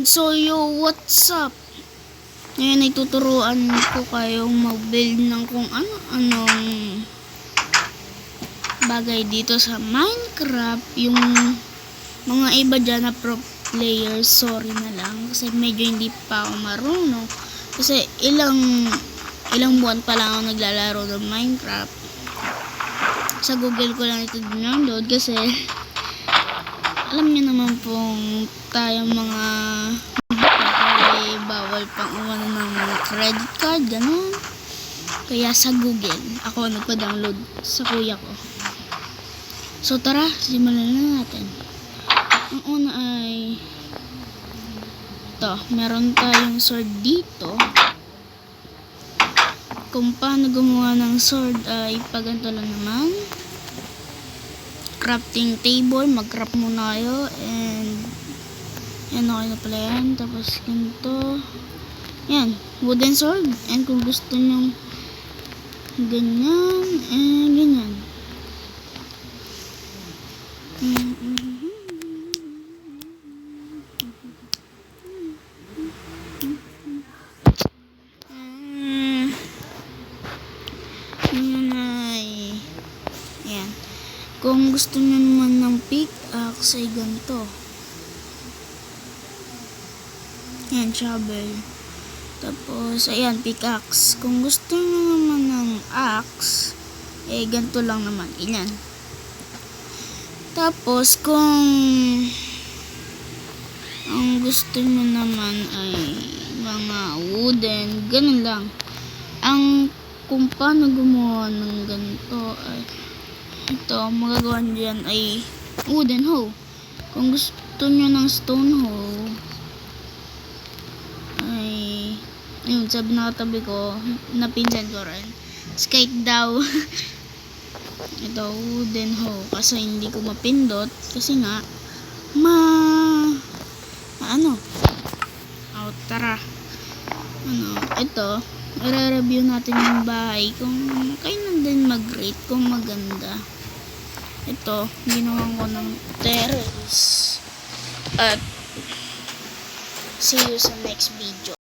So what's up? Ngayon ay tuturuan ko kayong mag-build ng kung ano-anong bagay dito sa Minecraft. Yung mga iba dyan na pro players, sorry na lang kasi medyo hindi pa ako marunong. Kasi ilang buwan pa lang ako naglalaro ng Minecraft. Sa Google ko lang ito download kasi alam niyo naman pong tayong mga bawal pang umano ng credit card, ganun. Kaya sa Google, ako nagpa-download sa kuya ko. So tara, simulan na natin. Ang una ay ito, meron tayong sword dito. Kung paano gumawa ng sword ay paganto lang naman. Crafting table, mag-craft muna kayo, and yan, okay na pala yan. Tapos ganito, yan, wooden sword, and kung gusto nyo ganyan, and ganyan. Yan. Kung gusto nyo naman ng pickaxe ay ganito. Yan, shovel. Tapos, ayan, pickaxe. Kung gusto nyo naman ng axe, eh, ganito lang naman. Ganyan. Tapos, kung ang gusto nyo naman ay mga wooden, ganun lang. Kung paano gumawa ng ganito ay ito, magagawa dyan ay wooden hoe. Kung gusto nyo ng stone hoe ay ayun, sabi na katabi ko, napinsan ko rin, skate daw. Ito, wooden hoe, kasi hindi ko mapindot kasi nga tara, ito, i-review natin yung bahay kung kayo nandun mag-rate kung maganda. Ito, ginawa ko ng terrace. At see you sa next video.